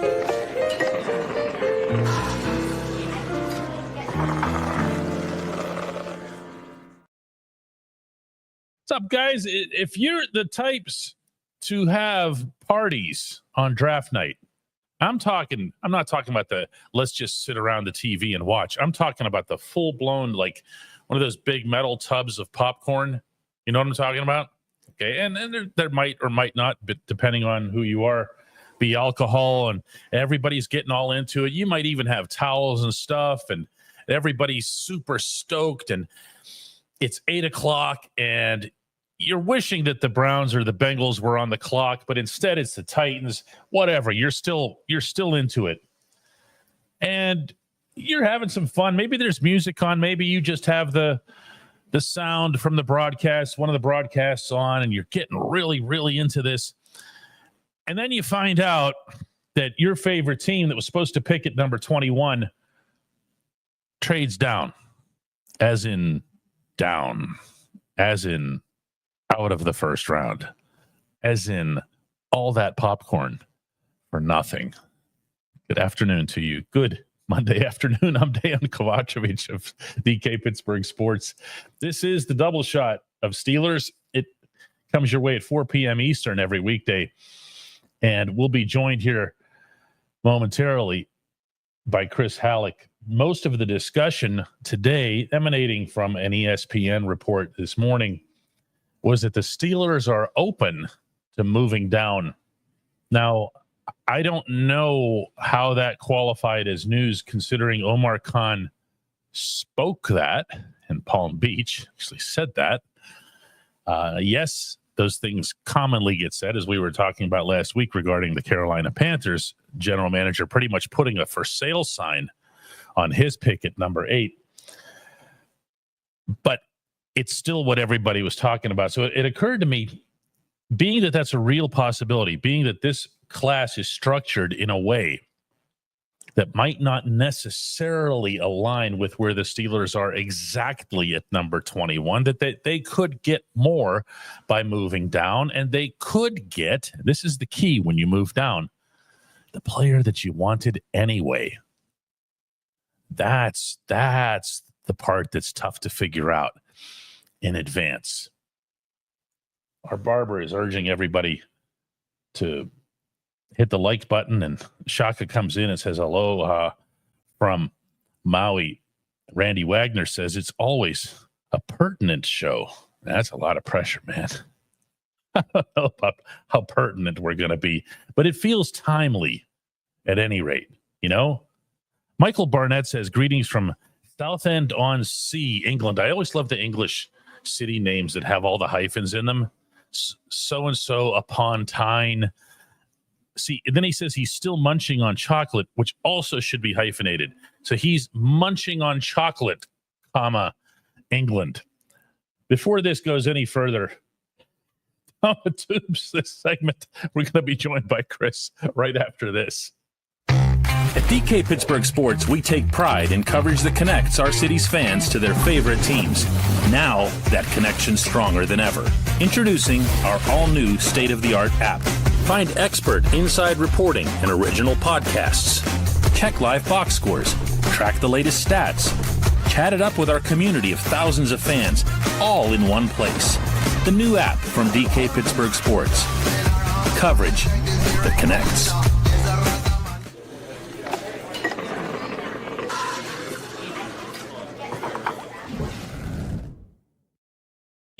What's up, guys? If you're the types to have parties on draft night, I'm not talking about the let's just sit around the TV and watch. I'm talking about the full-blown, like one of those big metal tubs of popcorn. You know what I'm talking about? Okay, and there might or might not, but depending on who you are, be alcohol, and everybody's getting all into it. You might even have towels and stuff, and everybody's super stoked, and it's 8:00, and you're wishing that the Browns or the Bengals were on the clock, but instead it's the Titans. Whatever, you're still into it, and you're having some fun. Maybe there's music on. Maybe you just have the sound from the broadcast, one of the broadcasts on, and you're getting really, really into this. And then you find out that your favorite team that was supposed to pick at number 21 trades down, as in down, as in out of the first round, as in all that popcorn for nothing. Good afternoon to you. Good Monday afternoon. I'm Dejan Kovacevic of DK Pittsburgh Sports. This is the double shot of Steelers. It comes your way at 4 p.m. Eastern every weekday. And we'll be joined here momentarily by Chris Halleck. Most of the discussion today, emanating from an ESPN report this morning, was that the Steelers are open to moving down. Now, I don't know how that qualified as news, considering Omar Khan spoke that in Palm Beach, actually said that. Yes, those things commonly get said, as we were talking about last week regarding the Carolina Panthers general manager pretty much putting a for sale sign on his pick at number 8. But it's still what everybody was talking about. So it occurred to me, being that that's a real possibility, being that this class is structured in a way that might not necessarily align with where the Steelers are exactly at number 21, that they could get more by moving down, and they could get, this is the key when you move down, the player that you wanted anyway. That's the part that's tough to figure out in advance. Our barber is urging everybody to hit the like button, and Shaka comes in and says aloha from Maui. Randy Wagner says it's always a pertinent show. That's a lot of pressure, man. I don't know about how pertinent we're going to be, but it feels timely at any rate, you know? Michael Barnett says, greetings from Southend-on-Sea, England. I always love the English city names that have all the hyphens in them. So-and-so upon Tyne. See, and then he says he's still munching on chocolate, which also should be hyphenated. So he's munching on chocolate, comma, England. Before this goes any further, on the tubes, this segment, we're going to be joined by Chris right after this. At DK Pittsburgh Sports, we take pride in coverage that connects our city's fans to their favorite teams. Now, that connection's stronger than ever. Introducing our all-new state-of-the-art app. Find expert inside reporting and original podcasts. Check live box scores. Track the latest stats. Chat it up with our community of thousands of fans, all in one place. The new app from DK Pittsburgh Sports. Coverage that connects.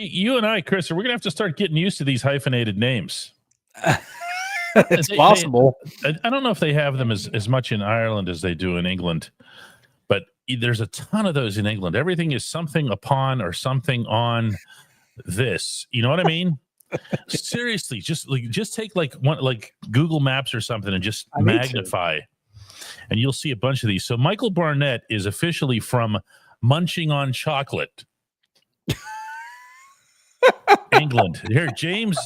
You and I, Chris, we're going to have to start getting used to these hyphenated names. It's possible. I don't know if they have them as much in Ireland as they do in England, but there's a ton of those in England. Everything is something upon or something on this. You know what I mean? Seriously, just take like Google Maps or something and just magnify, and you'll see a bunch of these. So Michael Barnett is officially from Munching on Chocolate, England. Here, James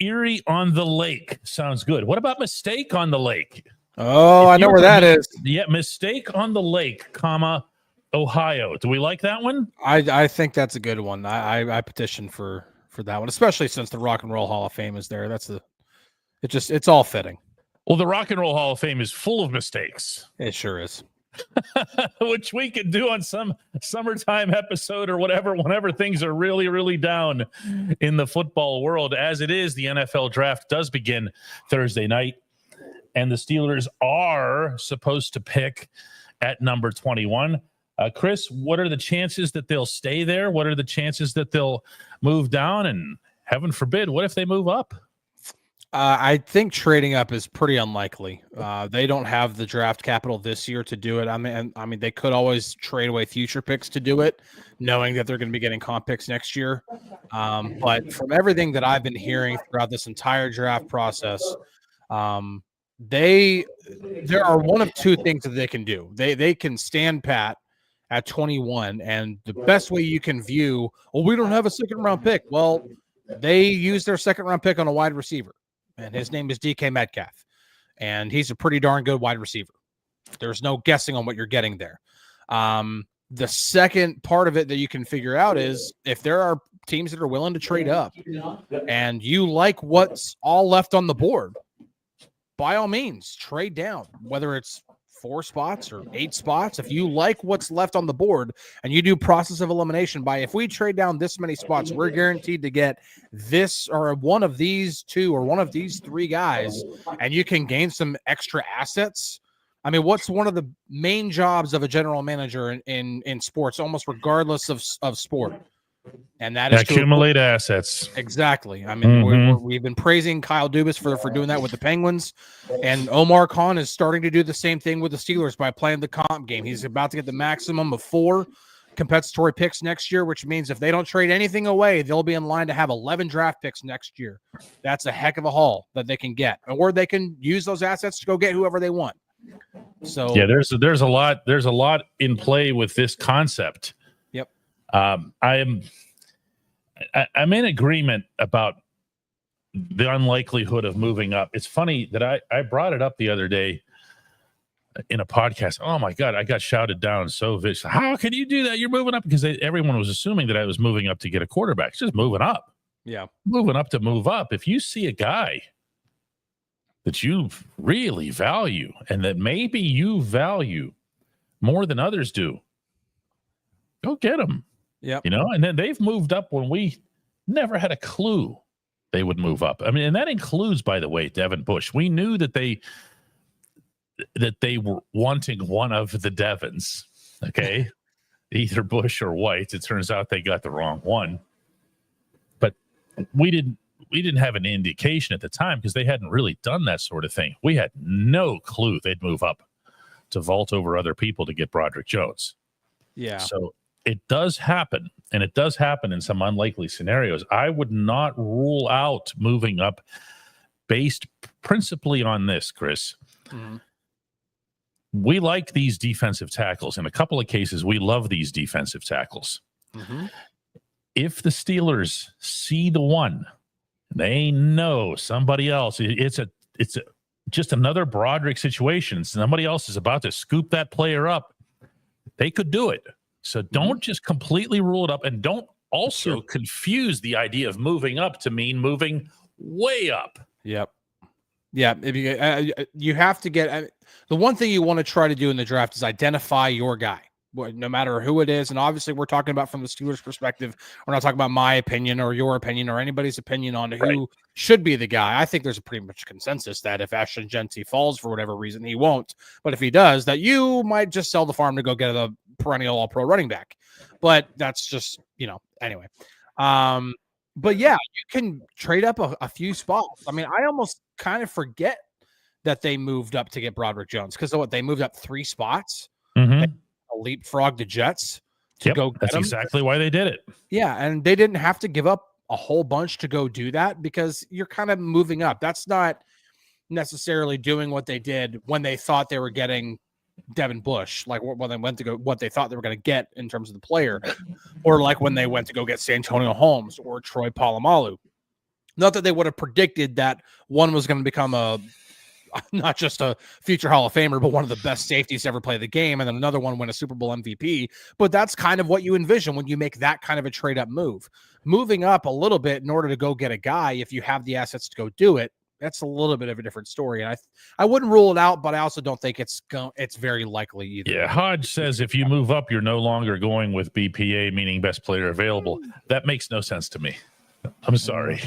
Erie on the Lake sounds good. What about Mistake on the Lake? Oh, I know where that is. Yeah, Mistake on the Lake, comma, Ohio. Do we like that one? I think that's a good one. I petition for that one, especially since the Rock and Roll Hall of Fame is there. It's all fitting. Well, the Rock and Roll Hall of Fame is full of mistakes. It sure is. Which we could do on some summertime episode or whatever, whenever things are really, really down in the football world. As it is, the NFL draft does begin Thursday night, and the Steelers are supposed to pick at number 21. Chris, what are the chances that they'll stay there? What are the chances that they'll move down? And heaven forbid, what if they move up? I think trading up is pretty unlikely. They don't have the draft capital this year to do it. I mean, they could always trade away future picks to do it, knowing that they're going to be getting comp picks next year. But from everything that I've been hearing throughout this entire draft process, there are one of two things that they can do. They can stand pat at 21, and the best way you can view, well, we don't have a second round pick. Well, they used their second round pick on a wide receiver, and his name is DK Metcalf, and he's a pretty darn good wide receiver. There's no guessing on what you're getting there. The second part of it that you can figure out is if there are teams that are willing to trade up and you like what's all left on the board, by all means, trade down, whether it's 4 spots or 8 spots. If you like what's left on the board and you do process of elimination by, if we trade down this many spots, we're guaranteed to get this or one of these 2 or one of these 3 guys, and you can gain some extra assets. I mean, what's one of the main jobs of a general manager in sports, almost regardless of sport? And that is accumulate assets. Exactly. I mean, we've been praising Kyle Dubas for doing that with the Penguins, and Omar Khan is starting to do the same thing with the Steelers by playing the comp game. He's about to get the maximum of 4 compensatory picks next year, which means if they don't trade anything away, they'll be in line to have 11 draft picks next year. That's a heck of a haul that they can get, or they can use those assets to go get whoever they want. So yeah, there's a lot in play with this concept. Yep. I'm in agreement about the unlikelihood of moving up. It's funny that I brought it up the other day in a podcast. Oh my God, I got shouted down so vicious. How can you do that? You're moving up, because everyone was assuming that I was moving up to get a quarterback. It's just moving up. Yeah. Moving up to move up. If you see a guy that you really value and that maybe you value more than others do, go get him. Yeah. You know, and then they've moved up when we never had a clue they would move up. I mean, and that includes, by the way, Devin Bush. We knew that they were wanting one of the Devons, okay? Either Bush or White. It turns out they got the wrong one. But we didn't have an indication at the time because they hadn't really done that sort of thing. We had no clue they'd move up to vault over other people to get Broderick Jones. Yeah. So it does happen, and it does happen in some unlikely scenarios. I would not rule out moving up based principally on this, Chris. Mm-hmm. We like these defensive tackles. In a couple of cases, we love these defensive tackles. Mm-hmm. If the Steelers see the one, they know somebody else. It's just another Broderick situation. Somebody else is about to scoop that player up. They could do it. So don't just completely rule it up, and don't also confuse the idea of moving up to mean moving way up. Yep. Yeah. If you have to get the one thing you want to try to do in the draft is identify your guy, no matter who it is. And obviously, we're talking about from the Steelers' perspective. We're not talking about my opinion or your opinion or anybody's opinion on who should be the guy. I think there's a pretty much consensus that if Ashton Genty falls for whatever reason, he won't. But if he does, that you might just sell the farm to go get a perennial all-pro running back. But that's just, anyway. But yeah, you can trade up a few spots. I mean, I almost kind of forget that they moved up to get Broderick Jones, because they moved up 3 spots. Mm-hmm. Leapfrog the Jets to go get that's him. Exactly why they did it. Yeah, and they didn't have to give up a whole bunch to go do that, because you're kind of moving up. That's not necessarily doing what they did when they thought they were getting Devin Bush, like when they went to go what they thought they were going to get in terms of the player, or like when they went to go get Santonio Holmes or Troy Polamalu. Not that they would have predicted that one was going to become not just a future Hall of Famer, but one of the best safeties to ever play the game, and then another one win a Super Bowl MVP. But that's kind of what you envision when you make that kind of a trade-up move. Moving up a little bit in order to go get a guy, if you have the assets to go do it, that's a little bit of a different story. And I wouldn't rule it out, but I also don't think it's very likely either. Yeah, Hodge says if you move up, you're no longer going with BPA, meaning best player available. That makes no sense to me. I'm sorry.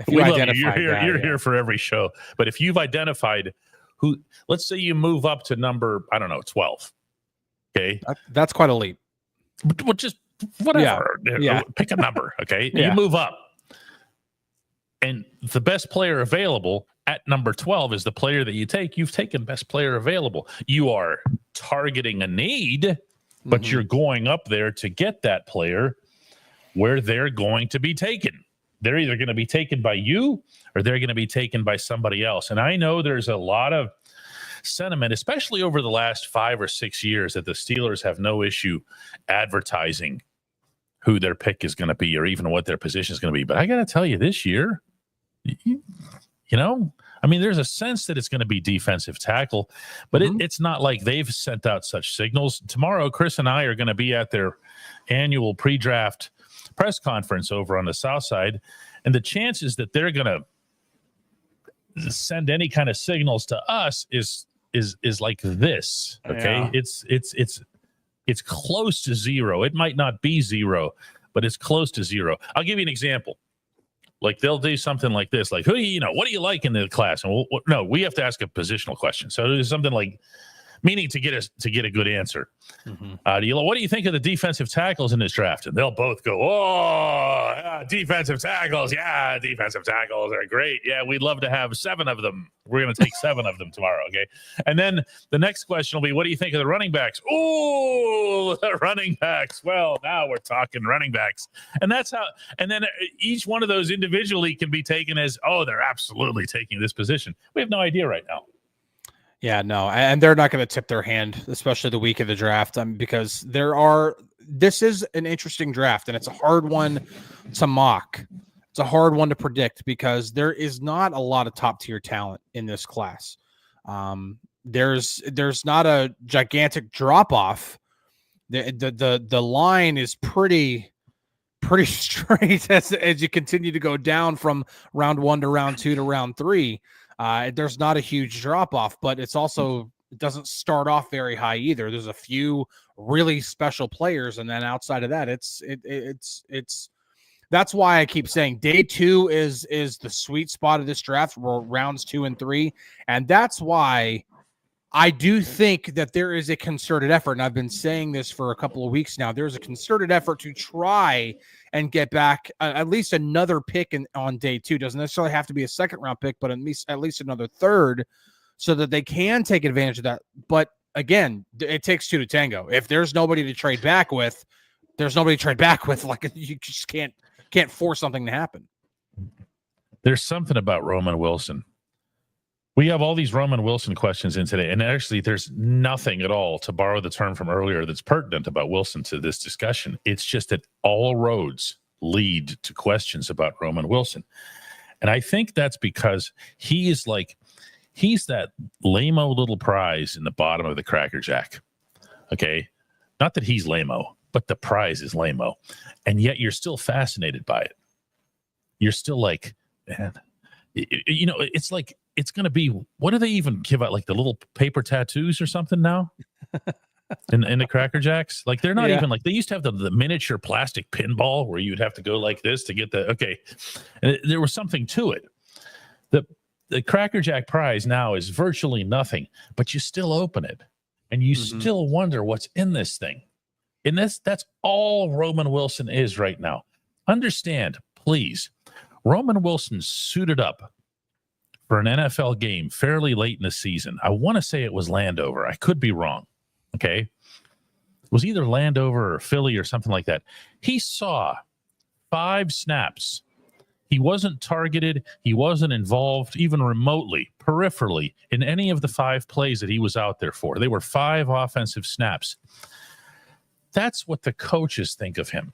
We love you. You're here for every show. But if you've identified who, let's say you move up to number, I don't know, 12. Okay. That's quite a leap. Well, just whatever. Yeah. Pick a number. Okay. You move up. And the best player available at number 12 is the player that you take. You've taken best player available. You are targeting a need, but you're going up there to get that player where they're going to be taken. They're either going to be taken by you or they're going to be taken by somebody else. And I know there's a lot of sentiment, especially over the last 5 or 6 years, that the Steelers have no issue advertising who their pick is going to be or even what their position is going to be. But I got to tell you, this year, there's a sense that it's going to be defensive tackle, but it's not like they've sent out such signals. Tomorrow, Chris and I are going to be at their annual pre-draft press conference over on the South Side, and the chances that they're going to send any kind of signals to us is like this. Okay, it's close to zero. It might not be zero, but it's close to zero. I'll give you an example. Like they'll do something like this, like what do you like in the class? And we have to ask a positional question. So there's something like, meaning to get a good answer. What do you think of the defensive tackles in this draft? And they'll both go, defensive tackles. Yeah, defensive tackles are great. Yeah, we'd love to have 7 of them. We're going to take 7 of them tomorrow, okay? And then the next question will be, what do you think of the running backs? Oh, the running backs. Well, now we're talking running backs. And that's how – and then each one of those individually can be taken as, they're absolutely taking this position. We have no idea right now. Yeah, no, and they're not going to tip their hand, especially the week of the draft, because this is an interesting draft, and it's a hard one to mock. It's a hard one to predict because there is not a lot of top tier talent in this class. There's not a gigantic drop off. The line is pretty straight as you continue to go down from round 1 to round 2 to round 3. There's not a huge drop off, but it doesn't start off very high either. There's a few really special players, and then outside of that, it's that's why I keep saying day 2 is the sweet spot of this draft, rounds 2 and 3, and that's why I do think that there is a concerted effort, and I've been saying this for a couple of weeks now. There's a concerted effort to try and get back at least another pick on day 2. Doesn't necessarily have to be a second-round pick, but at least another third, so that they can take advantage of that. But again, it takes 2 to tango. If there's nobody to trade back with, there's nobody to trade back with. Like, you just can't force something to happen. There's something about Roman Wilson. We have all these Roman Wilson questions in today, and actually there's nothing at all, to borrow the term from earlier, that's pertinent about Wilson to this discussion. It's just that all roads lead to questions about Roman Wilson. And I think that's because he's that lame-o little prize in the bottom of the Cracker Jack. Okay? Not that he's lame-o, but the prize is lame-o. And yet you're still fascinated by it. You're still like, man, it's like, it's going to be, what do they even give out? Like the little paper tattoos or something now in the Cracker Jacks? Like they're not even like, they used to have the miniature plastic pinball where you'd have to go like this to get and there was something to it. The Cracker Jack prize now is virtually nothing, but you still open it and you still wonder what's in this thing. And that's all Roman Wilson is right now. Understand, please, Roman Wilson suited up for an NFL game fairly late in the season. I want to say it was Landover. I could be wrong. Okay. It was either Landover or Philly or something like that. He saw 5 snaps. He wasn't targeted. He wasn't involved even remotely, peripherally, in any of the 5 plays that he was out there for. They were 5 offensive snaps. That's what the coaches think of him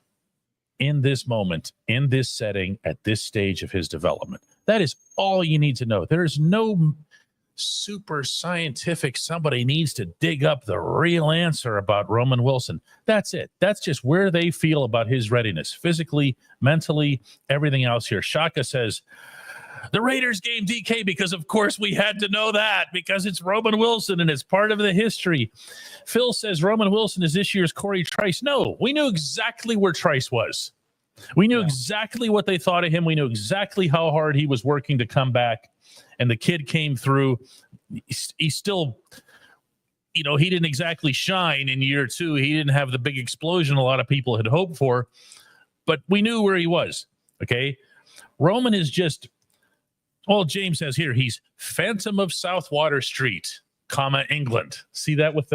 in this moment, in this setting, at this stage of his development. That is all you need to know. There is no super scientific, somebody needs to dig up the real answer about Roman Wilson. That's it. That's just where they feel about his readiness, physically, mentally, everything else here. Shaka says, The Raiders game, DK, because of course we had to know that because it's Roman Wilson and it's part of the history. Phil says Roman Wilson is this year's Corey Trice. No, we knew exactly where Trice was. We knew exactly what they thought of him. We knew exactly how hard he was working to come back. And the kid came through. He's still, he didn't exactly shine in year 2. He didn't have the big explosion a lot of people had hoped for. But we knew where he was. Okay. Roman is just, James says here, he's Phantom of Southwater Street, England. See that with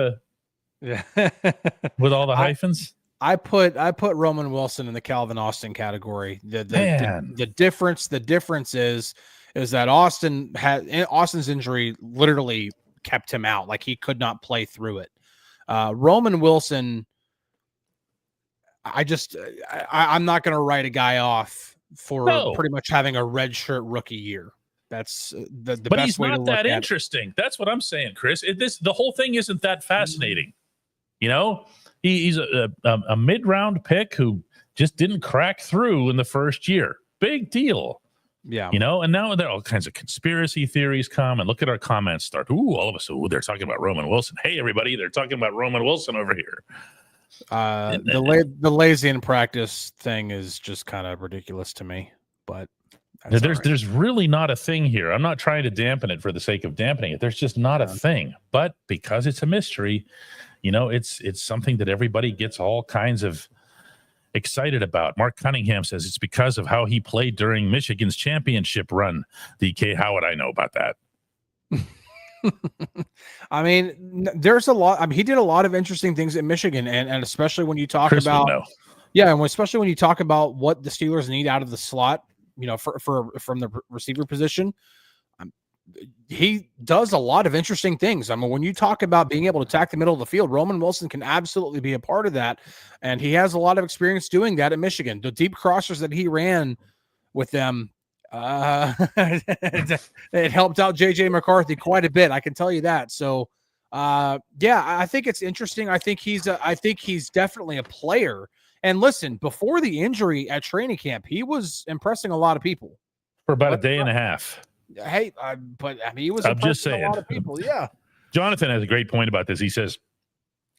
with all the hyphens? I put Roman Wilson in the Calvin Austin category. The difference is that Austin's injury literally kept him out. Like he could not play through it. Roman Wilson, I'm not going to write a guy off for pretty much having a redshirt rookie year. That's the but best he's way to not look that at interesting. It. That's what I'm saying, Chris. The whole thing isn't that fascinating. He's a mid-round pick who just didn't crack through in the first year. Big deal. Yeah. And now there are all kinds of conspiracy theories come, and look at our comments start. All of a sudden, they're talking about Roman Wilson. Hey, everybody, they're talking about Roman Wilson over here. The lazy in practice thing is just kind of ridiculous to me, but there's really not a thing here. I'm not trying to dampen it for the sake of dampening it. There's just not a thing. But because it's a mystery, it's something that everybody gets all kinds of excited about. Mark Cunningham says it's because of how he played during Michigan's championship run. DK, how would I know about that? I mean, there's a lot. I mean, he did a lot of interesting things at Michigan, and especially when you talk Chris about, and especially when you talk about what the Steelers need out of the slot, from the receiver position. He does a lot of interesting things. I mean, when you talk about being able to attack the middle of the field, Roman Wilson can absolutely be a part of that, and he has a lot of experience doing that at Michigan. The deep crossers that he ran with them, it helped out JJ McCarthy quite a bit. I can tell you that. So, I think it's interesting. I think he's definitely a player. And listen, before the injury at training camp, he was impressing a lot of people for about a day and a half. Hey, he was impressing a lot of people. Yeah. Jonathan has a great point about this. He says,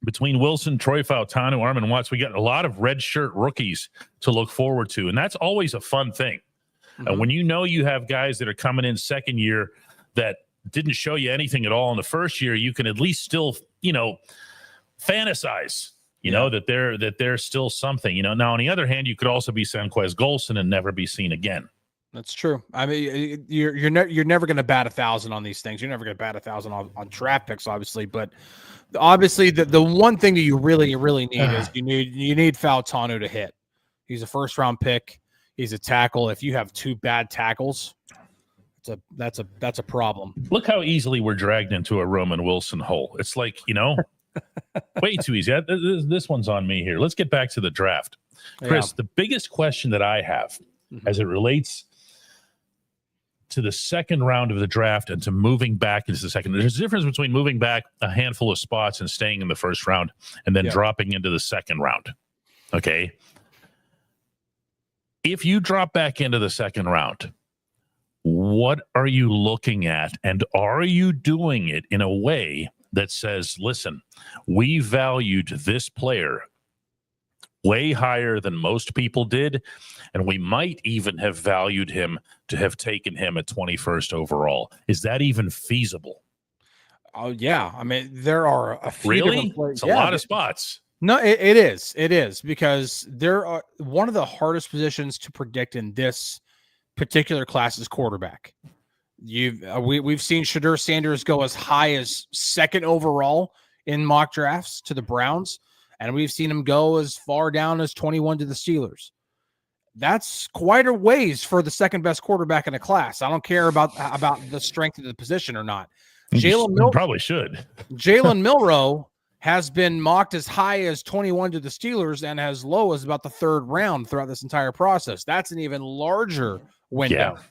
between Wilson, Troy Fautanu, Armin Watts, we got a lot of red shirt rookies to look forward to. And that's always a fun thing. Mm-hmm. And when you have guys that are coming in second year that didn't show you anything at all in the first year, you can at least still, fantasize, that they're still something. Now on the other hand, you could also be Sanquez Golson and never be seen again. That's true. I mean, you're never going to bat 1,000 on these things. You're never going to bat 1,000 on draft picks, obviously. But obviously, the one thing that you really need is you need Fautanu to hit. He's a first round pick. He's a tackle. If you have 2 bad tackles, that's a problem. Look how easily we're dragged into a Roman Wilson hole. It's like, way too easy. This one's on me here. Let's get back to the draft. Chris, the biggest question that I have as it relates to the second round of the draft and to moving back into the second, there's a difference between moving back a handful of spots and staying in the first round and then dropping into the second round. Okay. If you drop back into the second round, what are you looking at? And are you doing it in a way that says, listen, we valued this player way higher than most people did, and we might even have valued him to have taken him at 21st overall. Is that even feasible? Oh, yeah. I mean, there are a few really? It's a lot of spots. No, it is. It is, because there are one of the hardest positions to predict in this particular class is quarterback. We've seen Shadur Sanders go as high as 2nd overall in mock drafts to the Browns, and we've seen him go as far down as 21 to the Steelers. That's quite a ways for the second best quarterback in the class. I don't care about the strength of the position or not. Probably should. Jalen Milroe has been mocked as high as 21 to the Steelers and as low as about the 3rd round throughout this entire process. That's an even larger window. Yeah.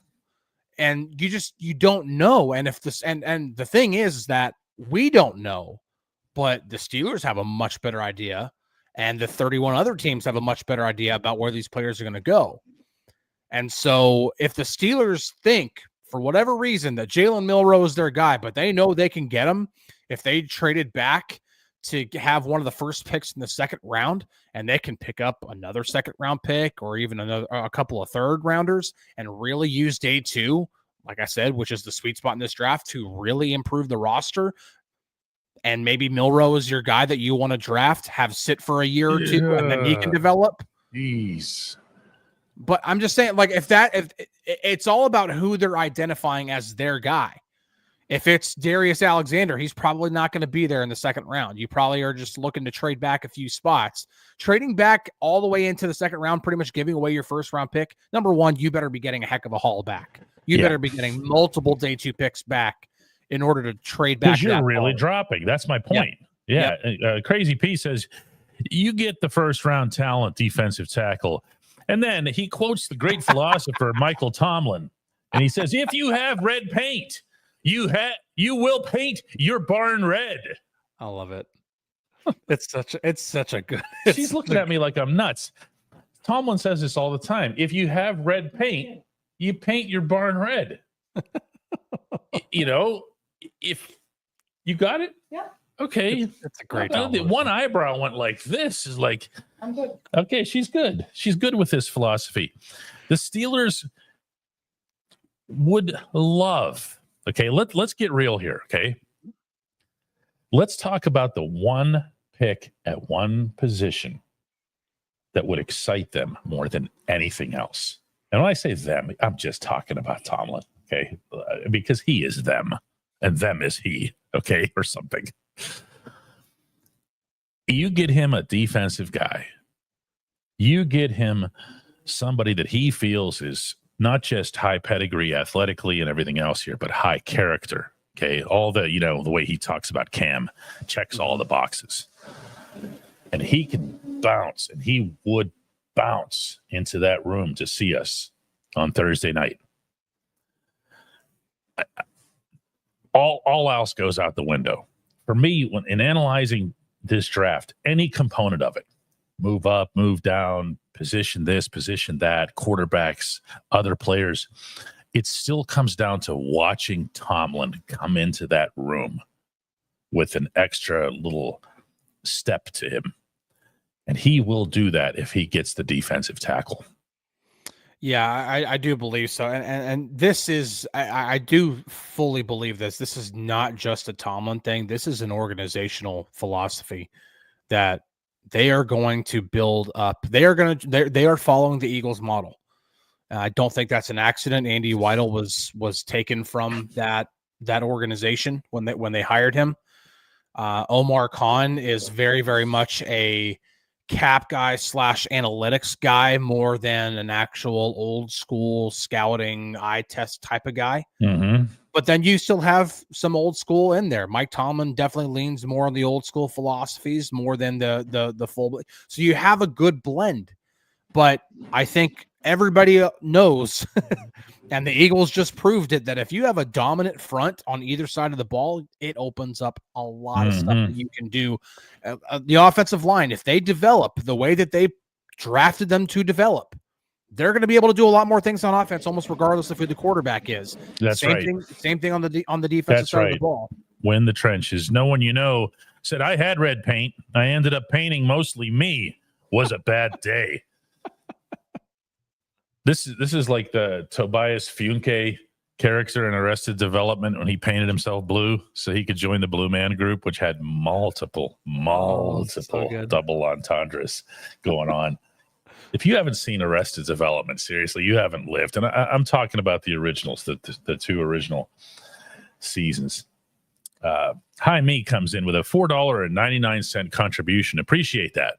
And you don't know. And if this, and the thing is that we don't know, but the Steelers have a much better idea, and the 31 other teams have a much better idea about where these players are going to go. And so if the Steelers think for whatever reason that Jalen Milroe is their guy, but they know they can get him if they traded back to have one of the first picks in the second round, and they can pick up another second round pick or even a couple of third rounders and really use day 2, like I said, which is the sweet spot in this draft, to really improve the roster. And maybe Milroe is your guy that you want to draft, have sit for a year or two, and then he can develop. Jeez. But I'm just saying, like, if it's all about who they're identifying as their guy. If it's Darius Alexander, he's probably not going to be there in the second round. You probably are just looking to trade back a few spots. Trading back all the way into the second round, pretty much giving away your first round pick. Number one, you better be getting a heck of a haul back. You better be getting multiple day 2 picks back in order to trade back. Because you're really dropping. That's my point. Crazy P says, you get the first round talent defensive tackle. And then he quotes the great philosopher Michael Tomlin. And he says, if you have red paint, you will paint your barn red. I love it. It's such a good. She's looking at me like I'm nuts. Tomlin says this all the time. If you have red paint, you paint your barn red. If you got it, yeah. Okay, that's a great. One eyebrow went like this. Is like, I'm good. Okay, she's good. She's good with this philosophy. The Steelers would love. Okay, let's get real here. Okay, let's talk about the one pick at one position that would excite them more than anything else. And when I say them, I'm just talking about Tomlin. Okay, because he is them, and them is he. Okay, or something. You get him a defensive guy. You get him somebody that he feels is not just high pedigree athletically and everything else here, but high character. Okay. All the, the way he talks about Cam checks all the boxes. And he can bounce, and he would bounce into that room to see us on Thursday night. All else goes out the window. For me, when in analyzing this draft, any component of it, move up, move down, position this, position that, quarterbacks, other players, it still comes down to watching Tomlin come into that room with an extra little step to him. And he will do that if he gets the defensive tackle. Yeah, I do believe so. And this is, I do fully believe this. This is not just a Tomlin thing. This is an organizational philosophy that they are going to build up. They are following the Eagles model. I don't think that's an accident. Andy Weidel was taken from that organization when they hired him. Omar Khan is very, very much a cap guy / analytics guy more than an actual old school scouting eye test type of guy. Mm-hmm. But then you still have some old school in there. Mike Tomlin definitely leans more on the old school philosophies more than the full. So you have a good blend. But I think everybody knows, and the Eagles just proved it, that if you have a dominant front on either side of the ball, it opens up a lot of stuff that you can do. The offensive line, if they develop the way that they drafted them to develop, they're going to be able to do a lot more things on offense, almost regardless of who the quarterback is. That's right. Same thing on the defensive side of the ball. Win the trenches. No one said, I had red paint. I ended up painting mostly me. Was a bad day. This is like the Tobias Funke character in Arrested Development when he painted himself blue so he could join the Blue Man Group, which had multiple double entendres going on. If you haven't seen Arrested Development, seriously, you haven't lived. And I'm talking about the originals, the two original seasons. Hi Me comes in with a $4.99 contribution. Appreciate that.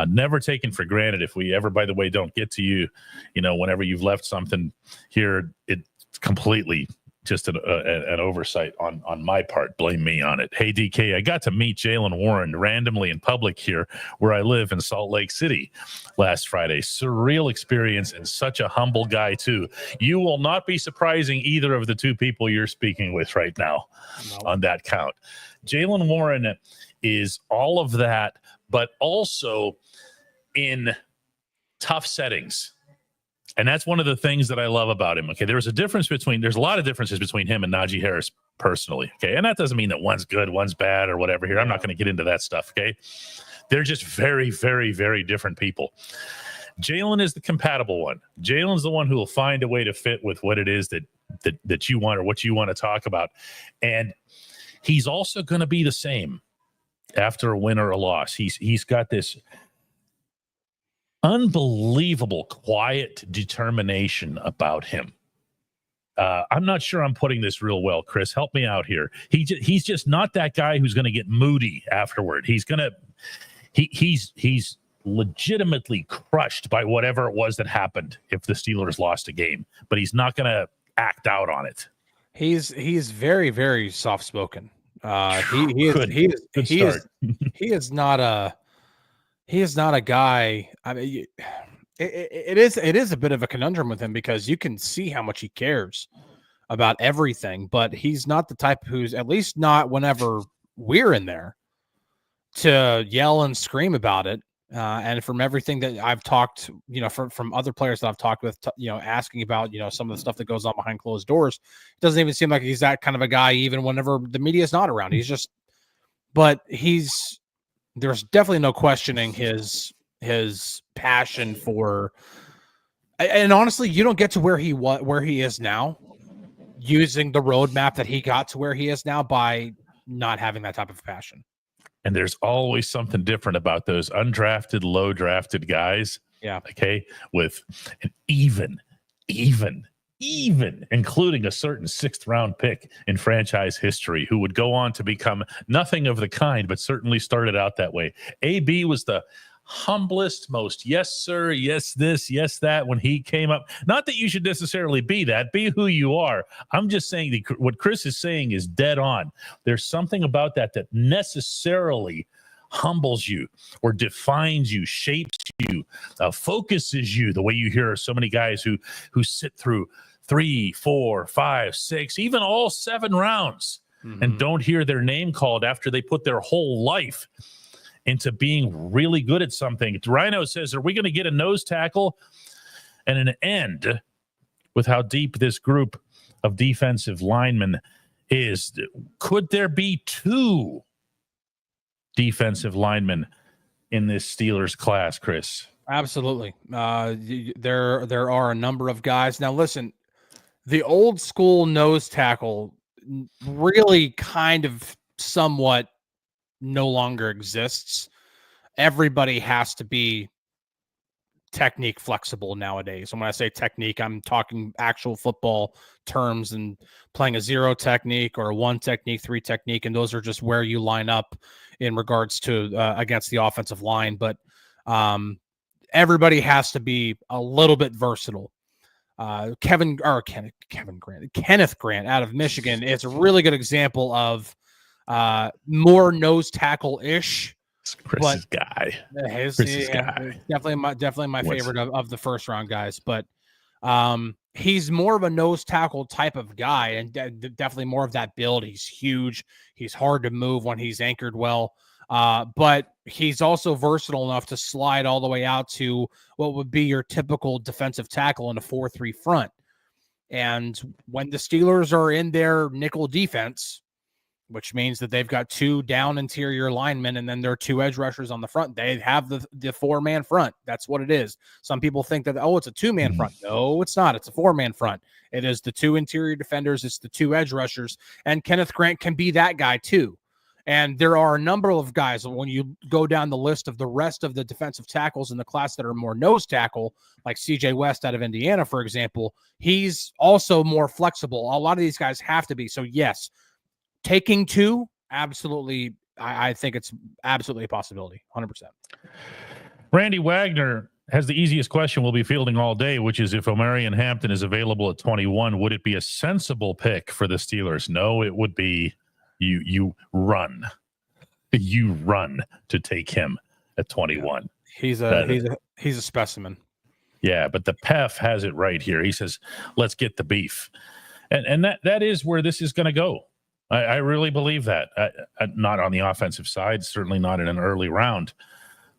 Never taken for granted. If we ever, by the way, don't get to you, whenever you've left something here, it's completely just an oversight on my part. Blame me on it. Hey, DK, I got to meet Jaylen Warren randomly in public here where I live in Salt Lake City last Friday. Surreal experience, and such a humble guy, too. You will not be surprising either of the two people you're speaking with right now on that count. Jaylen Warren is all of that, but also in tough settings. And that's one of the things that I love about him. Okay, there's a lot of differences between him and Najee Harris personally. Okay, and that doesn't mean that one's good, one's bad, or whatever here. I'm not going to get into that stuff. Okay, they're just very, very, very different people. Jaylen is the compatible one. Jaylen's the one who will find a way to fit with what it is that you want or what you want to talk about. And he's also going to be the same after a win or a loss. He's got this unbelievable quiet determination about him. I'm not sure I'm putting this real well, Chris. Help me out here. He's just not that guy who's going to get moody afterward. He's legitimately crushed by whatever it was that happened if the Steelers lost a game, but he's not going to act out on it. He's very, very soft spoken. He is not a guy. I mean, it is a bit of a conundrum with him because you can see how much he cares about everything, but he's not the type who's, at least not whenever we're in there, to yell and scream about it. And from everything that I've talked, from other players that I've talked with, asking about, some of the stuff that goes on behind closed doors, it doesn't even seem like he's that kind of a guy, even whenever the media is not around. There's definitely no questioning his passion for, and honestly, you don't get to where he is now using the roadmap that he got to where he is now by not having that type of passion. And there's always something different about those undrafted, low drafted guys. Yeah. Okay. With an even, including a certain 6th round pick in franchise history who would go on to become nothing of the kind, but certainly started out that way. AB was the humblest, most yes, sir, yes, this, yes, that when he came up. Not that you should necessarily be that. Be who you are. I'm just saying what Chris is saying is dead on. There's something about that necessarily humbles you or defines you, shapes you, focuses you, the way you hear so many guys who sit through 3, 4, 5, 6, even all 7 rounds and don't hear their name called after they put their whole life into being really good at something. Rhino says, are we going to get a nose tackle and an end with how deep this group of defensive linemen is? Could there be 2 defensive linemen in this Steelers class, Chris? Absolutely. There are a number of guys. Now, listen, the old school nose tackle really kind of somewhat no longer exists. Everybody has to be technique flexible nowadays. And when I say technique, I'm talking actual football terms and playing a 0 technique or a 1 technique, 3 technique. And those are just where you line up in regards to against the offensive line. But everybody has to be a little bit versatile. Kenneth Grant out of Michigan is a really good example of more nose tackle-ish. Chris's guy. Definitely my favorite of the first round guys. But he's more of a nose tackle type of guy, and definitely more of that build. He's huge. He's hard to move when he's anchored well. But he's also versatile enough to slide all the way out to what would be your typical defensive tackle in a 4-3 front. And when the Steelers are in their nickel defense, which means that they've got 2 down interior linemen and then there are 2 edge rushers on the front, they have the 4-man front. That's what it is. Some people think that, it's a 2-man front. No, it's not. It's a 4-man front. It is the 2 interior defenders. It's the 2 edge rushers. And Kenneth Grant can be that guy too. And there are a number of guys, when you go down the list of the rest of the defensive tackles in the class that are more nose tackle, like CJ West out of Indiana, for example, he's also more flexible. A lot of these guys have to be. So yes, taking 2, absolutely. I think it's absolutely a possibility. 100%. Randy Wagner has the easiest question we'll be fielding all day, which is if Omarion Hampton is available at 21, would it be a sensible pick for the Steelers? No, it would be. You run to take him at 21. He's a specimen. Yeah, but the PEF has it right here. He says, let's get the beef. And that is where this is going to go. I really believe that. Not on the offensive side, certainly not in an early round.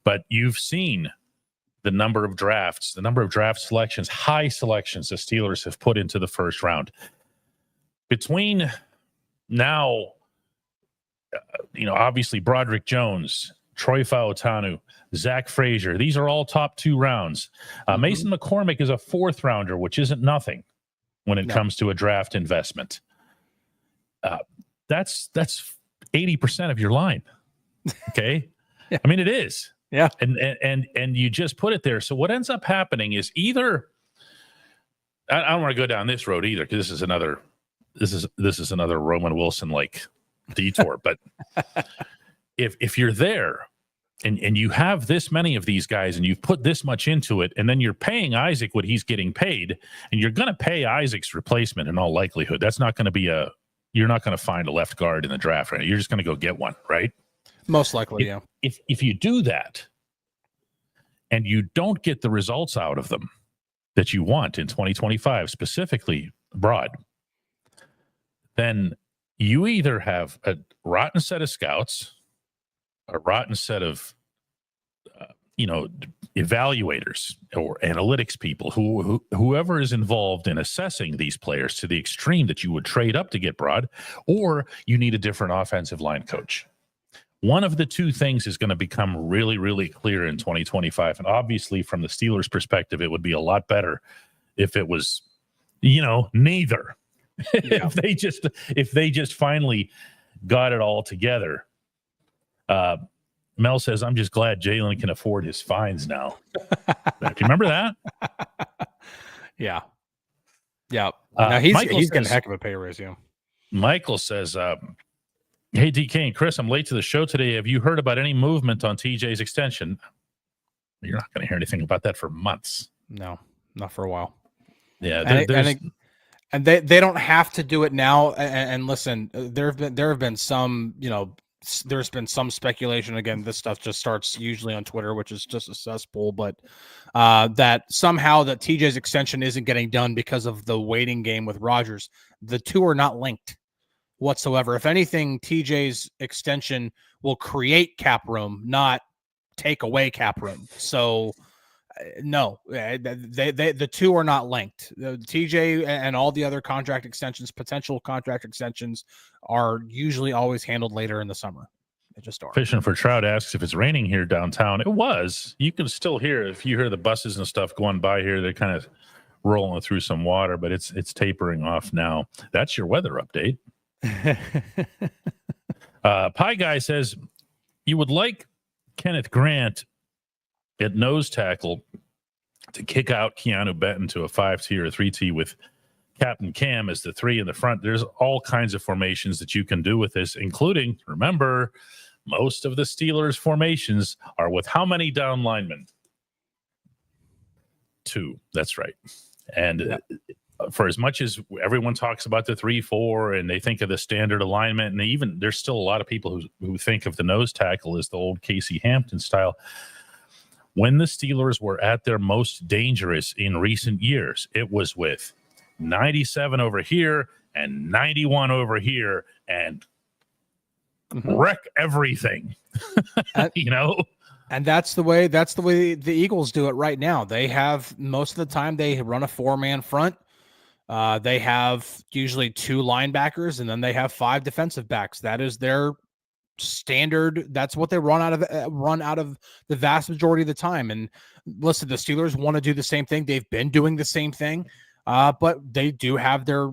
But you've seen the number of draft selections, high selections the Steelers have put into the first round. Between now, obviously Broderick Jones, Troy Fautanu, Zach Frazier, these are all top 2 rounds. Mason McCormick is a 4th rounder, which isn't nothing when it comes to a draft investment. That's 80% of your line. Okay. Yeah. I mean, it is. Yeah. And you just put it there. So what ends up happening is either, I don't want to go down this road either, because this is another Roman Wilson like detour. But if you're there and you have this many of these guys and you've put this much into it, and then you're paying Isaac what he's getting paid, and you're going to pay Isaac's replacement in all likelihood. That's not going to be you're not going to find a left guard in the draft, right? You're just going to go get one, right? Most likely, yeah. If you do that and you don't get the results out of them that you want in 2025, specifically Broad, then you either have a rotten set of scouts, a rotten set of evaluators or analytics people, whoever is involved in assessing these players to the extreme that you would trade up to get Broad, or you need a different offensive line coach. One of the two things is going to become really, really clear in 2025. And obviously, from the Steelers' perspective, it would be a lot better if it was, neither. Yeah. if they just finally got it all together. Mel says, "I'm just glad Jaylen can afford his fines now." Do you remember that? Yeah. Yeah. Now he's getting a heck of a pay raise, yeah. Michael says, "Hey, DK and Chris, I'm late to the show today. Have you heard about any movement on TJ's extension?" You're not going to hear anything about that for months. No, not for a while. Yeah, and they don't have to do it now. And listen, there have been some, there's been some speculation. Again, this stuff just starts usually on Twitter, which is just a cesspool. But that somehow that TJ's extension isn't getting done because of the waiting game with Rodgers. The two are not linked whatsoever. If anything, TJ's extension will create cap room, not take away cap room. So no, the two are not linked. TJ and all the other potential contract extensions are usually always handled later in the summer. They just are. Fishing for Trout asks if it's raining here downtown. It was. You can still hear, if you hear the buses and stuff going by here, they're kind of rolling through some water, but it's tapering off now. That's your weather update. Pie Guy says, "You would like Kenneth Grant at nose tackle to kick out Keanu Benton to a 5T or a 3T with Captain Cam as the 3 in the front." There's all kinds of formations that you can do with this, including, remember, most of the Steelers formations are with how many down linemen? 2. That's right. And for as much as everyone talks about the 3-4 and they think of the standard alignment, and even there's still a lot of people who think of the nose tackle as the old Casey Hampton style. When the Steelers were at their most dangerous in recent years, it was with 97 over here and 91 over here and wreck everything. And that's the way the Eagles do it right now. They have, most of the time, they run a 4-man front. They have usually 2 linebackers, and then they have 5 defensive backs. That is their standard. That's what they run out of the vast majority of the time. And listen, the Steelers want to do the same thing. They've been doing the same thing, but they do have their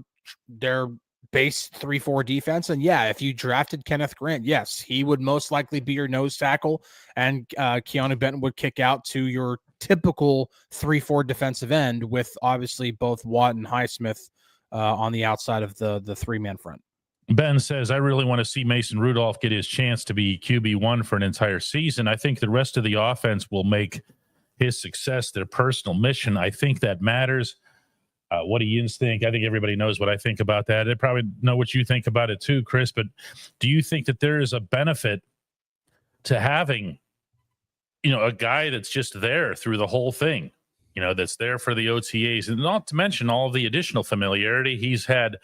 base 3-4 defense. And yeah, if you drafted Kenneth Grant, yes, he would most likely be your nose tackle, and Keanu Benton would kick out to your typical 3-4 defensive end, with obviously both Watt and Highsmith on the outside of the 3-man front. Ben says, "I really want to see Mason Rudolph get his chance to be QB1 for an entire season. I think the rest of the offense will make his success their personal mission. I think that matters." What do you think? I think everybody knows what I think about that. They probably know what you think about it too, Chris. But do you think that there is a benefit to having, a guy that's just there through the whole thing, that's there for the OTAs, and not to mention all the additional familiarity he's had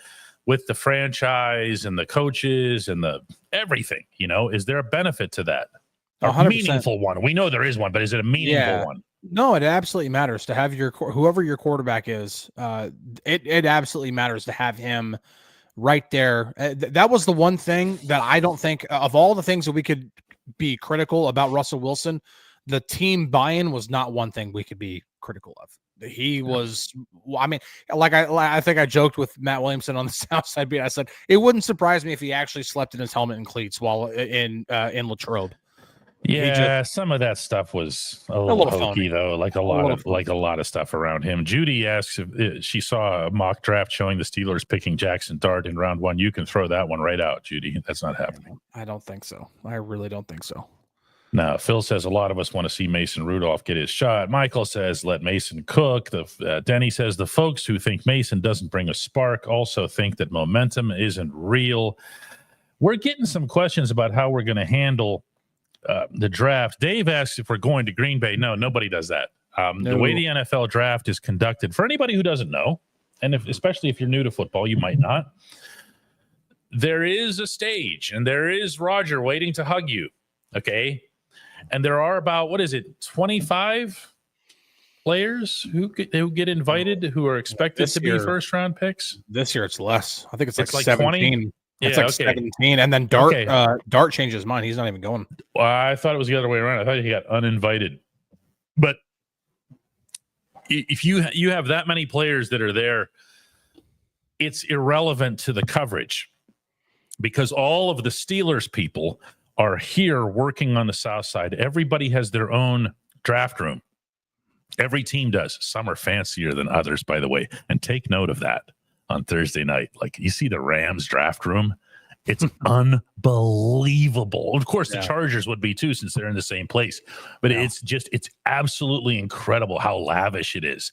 with the franchise and the coaches and the everything? Is there a benefit to that? A 100%. meaningful one? We know there is one, but is it a meaningful one? No, it absolutely matters to have whoever your quarterback is. It absolutely matters to have him right there. That was the one thing that I don't think of all the things that we could be critical about Russell Wilson, the team buy-in was not one thing we could be critical of. He was, I mean, I think I joked with Matt Williamson on the South Side beat. I said it wouldn't surprise me if he actually slept in his helmet and cleats while in Latrobe. Yeah, some of that stuff was a little hokey, though. Like a lot of stuff around him. Judy asks if she saw a mock draft showing the Steelers picking Jackson Dart in round 1. You can throw that one right out, Judy. That's not happening. I don't think so. I really don't think so. No, Phil says a lot of us want to see Mason Rudolph get his shot. Michael says let Mason cook. Denny says the folks who think Mason doesn't bring a spark also think that momentum isn't real. We're getting some questions about how we're going to handle the draft. Dave asks if we're going to Green Bay. No, nobody does that. No. The way the NFL draft is conducted, for anybody who doesn't know, and especially if you're new to football, you might not, there is a stage, and there is Roger waiting to hug you, okay? And there are about, 25 players who get invited who are expected to be first-round picks? This year it's less. I think it's like 17. 20? It's like 17, and then Dart changed his mind. He's not even going. Well, I thought it was the other way around. I thought he got uninvited. But if you have that many players that are there, it's irrelevant to the coverage because all of the Steelers people are here working on the South Side. Everybody has their own draft room. Every team does. Some are fancier than others, by the way. And take note of that on Thursday night. Like you see the Rams draft room. It's unbelievable. Of course, the Chargers would be too, since they're in the same place. But it's absolutely incredible how lavish it is.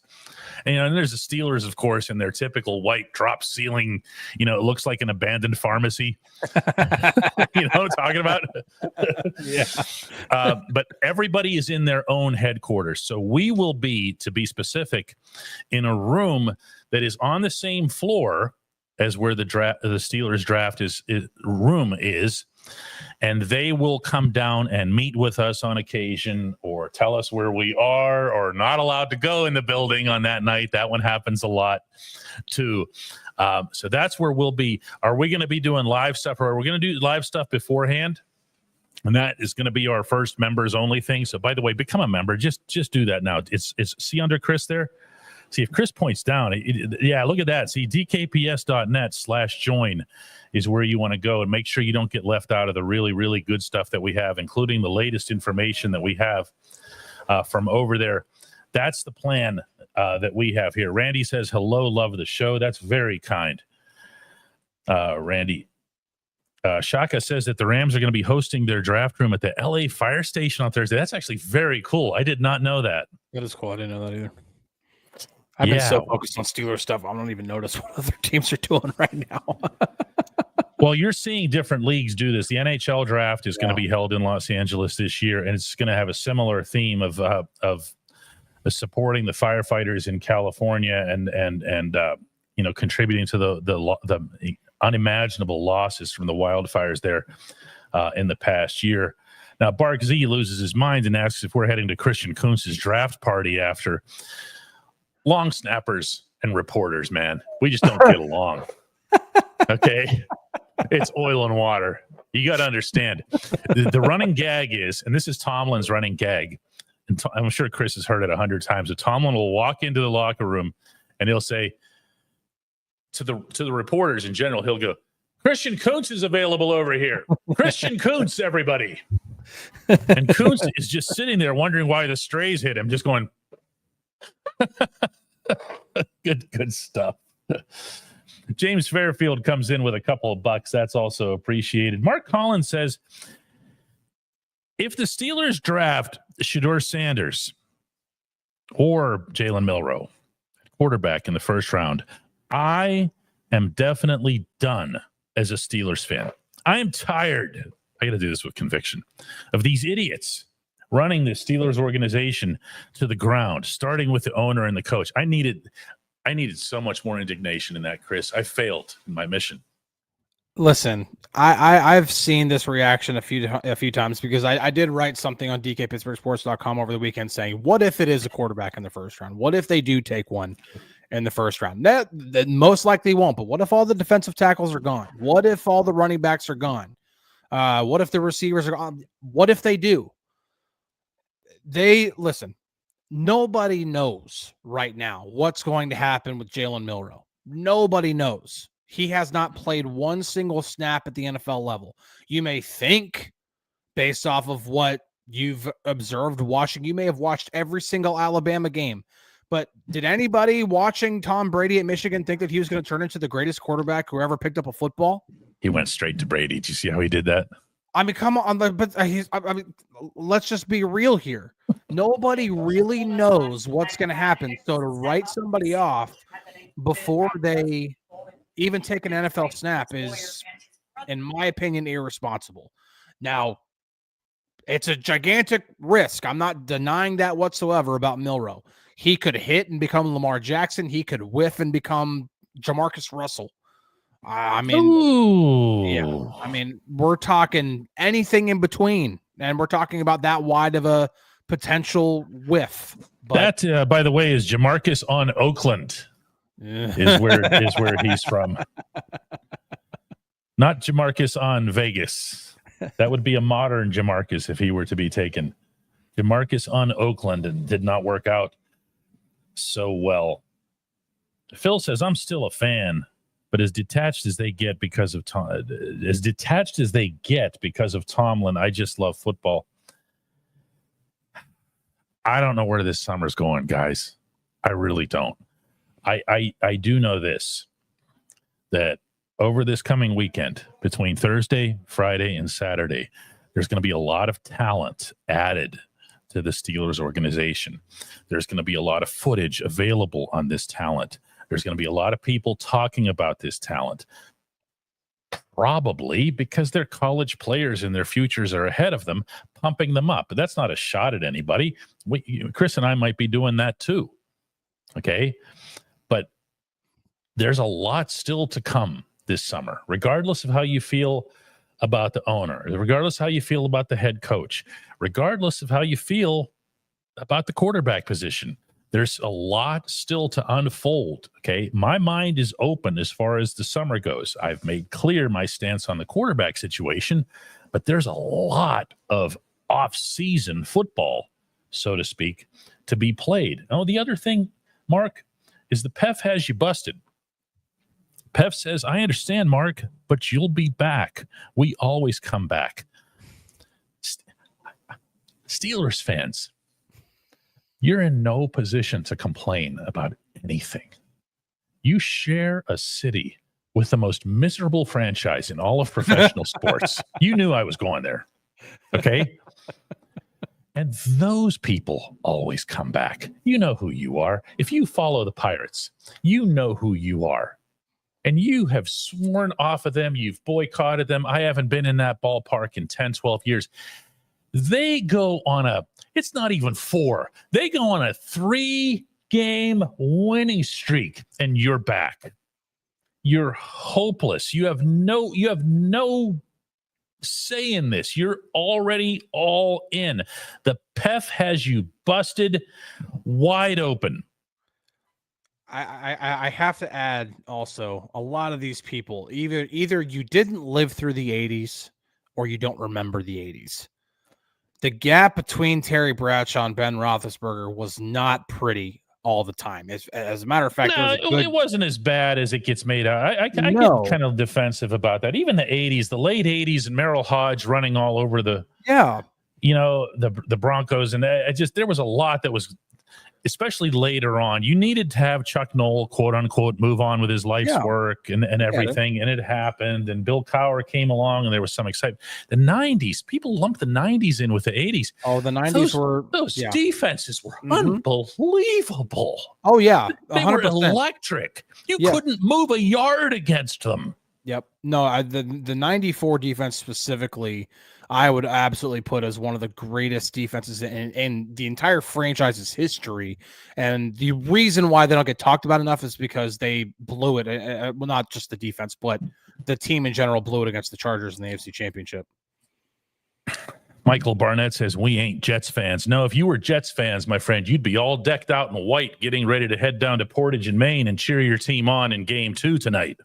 And, and there's the Steelers, of course, in their typical white drop ceiling. It looks like an abandoned pharmacy. Talking about? Yeah. But everybody is in their own headquarters. So we will be, to be specific, in a room that is on the same floor as where the Steelers draft room is, and they will come down and meet with us on occasion or tell us where we are or not allowed to go in the building on that night. That one happens a lot too. So that's where we'll be. Are we going to be doing live stuff, or are we going to do live stuff beforehand? And that is going to be our first members only thing. So by the way, become a member. Just do that now. It's see under Chris there. See, if Chris points down, look at that. See, dkps.net/join is where you want to go, and make sure you don't get left out of the really, really good stuff that we have, including the latest information that we have from over there. That's the plan that we have here. Randy says, hello, love the show. That's very kind, Randy. Shaka says that the Rams are going to be hosting their draft room at the LA Fire Station on Thursday. That's actually very cool. I did not know that. That is cool. I didn't know that either. I've been so focused on Steelers stuff, I don't even notice what other teams are doing right now. Well, you're seeing different leagues do this. The NHL draft is going to be held in Los Angeles this year, and it's going to have a similar theme of supporting the firefighters in California and contributing to the unimaginable losses from the wildfires there in the past year. Now, Bark Z loses his mind and asks if we're heading to Christian Kuntz's draft party after. Long snappers and reporters, man, we just don't get along. Okay, it's oil and water. You got to understand. The running gag is, and this is Tomlin's running gag, and I'm sure Chris has heard it 100 times. But Tomlin will walk into the locker room and he'll say to the reporters in general, he'll go, "Christian Kuntz is available over here. Christian Kuntz, everybody." And Kuntz is just sitting there wondering why the strays hit him, just going. Good stuff. James Fairfield comes in with a couple of bucks. That's also appreciated. Mark Collins says, if the Steelers draft Shedeur Sanders or Jalen Milroe, quarterback in the first round, I am definitely done as a Steelers fan. I am tired. I got to do this with conviction of these idiots running the Steelers organization to the ground, starting with the owner and the coach. I needed so much more indignation in that, Chris. I failed in my mission. Listen, I've seen this reaction a few times because I did write something on DKPittsburghSports.com over the weekend saying, what if it is a quarterback in the first round? What if they do take one in the first round? That most likely won't, but what if all the defensive tackles are gone? What if all the running backs are gone? What if the receivers are gone? What if they do? Listen, nobody knows right now what's going to happen with Jalen Milroe. Nobody knows. He has not played one single snap at the NFL level. You may think, based off of what you've observed watching, you may have watched every single Alabama game. But did anybody watching Tom Brady at Michigan think that he was going to turn into the greatest quarterback who ever picked up a football? He went straight to Brady. Did you see how he did that? I mean, come on, but let's just be real here. Nobody really knows what's going to happen. So to write somebody off before they even take an NFL snap is, in my opinion, irresponsible. Now, it's a gigantic risk. I'm not denying that whatsoever about Milroe. He could hit and become Lamar Jackson. He could whiff and become Jamarcus Russell. I mean, Ooh. Yeah. I mean, we're talking anything in between, and we're talking about that wide of a potential whiff. But that, by the way, is Jamarcus on Oakland. Is where he's from. Not Jamarcus on Vegas. That would be a modern Jamarcus if he were to be taken. Jamarcus on Oakland, and did not work out so well. Phil says, I'm still a fan, but as detached as they get because of Tomlin, I just love football. I don't know where this summer's going, guys. I really don't. I do know this, that over this coming weekend, between Thursday, Friday, and Saturday, there's going to be a lot of talent added to the Steelers organization. There's going to be a lot of footage available on this talent. There's going to be a lot of people talking about this talent, probably because their college players and their futures are ahead of them, pumping them up. But that's not a shot at anybody. Chris and I might be doing that too. Okay. But there's a lot still to come this summer, regardless of how you feel about the owner, regardless of how you feel about the head coach, regardless of how you feel about the quarterback position. There's a lot still to unfold. Okay. My mind is open as far as the summer goes. I've made clear my stance on the quarterback situation, but there's a lot of off-season football, so to speak, to be played. Oh, the other thing, Mark, is the PEF has you busted. PEF says, I understand, Mark, but you'll be back. We always come back. Steelers fans, you're in no position to complain about anything. You share a city with the most miserable franchise in all of professional sports. You knew I was going there. Okay? And those people always come back. You know who you are. If you follow the Pirates, you know who you are. And you have sworn off of them. You've boycotted them. I haven't been in that ballpark in 10, 12 years. They go on it's not even 4. They go on a 3-game winning streak, and you're back. You're hopeless. You have no say in this. You're already all in. The PEF has you busted wide open. I have to add also, a lot of these people, either you didn't live through the 80s or you don't remember the 80s. The gap between Terry Bradshaw and Ben Roethlisberger was not pretty all the time. As a matter of fact, it wasn't as bad as it gets made out. I get kind of defensive about that. Even the 80s, the late 80s, and Merrill Hodge running all over the Broncos, and there was a lot that was, especially later on, you needed to have Chuck Noll, quote unquote, move on with his life's work and everything. And it happened. And Bill Cowher came along, and there was some excitement. The 90s, people lumped the 90s in with the 80s. Oh, the 90s those defenses were unbelievable. Oh, yeah. 100%. They were electric. You couldn't move a yard against them. Yep. No, the 94 defense specifically, I would absolutely put as one of the greatest defenses in the entire franchise's history. And the reason why they don't get talked about enough is because they blew it. Well, not just the defense, but the team in general blew it against the Chargers in the AFC Championship. Michael Barnett says, we ain't Jets fans. No, if you were Jets fans, my friend, you'd be all decked out in white, getting ready to head down to Portage in Maine and cheer your team on in game 2 tonight.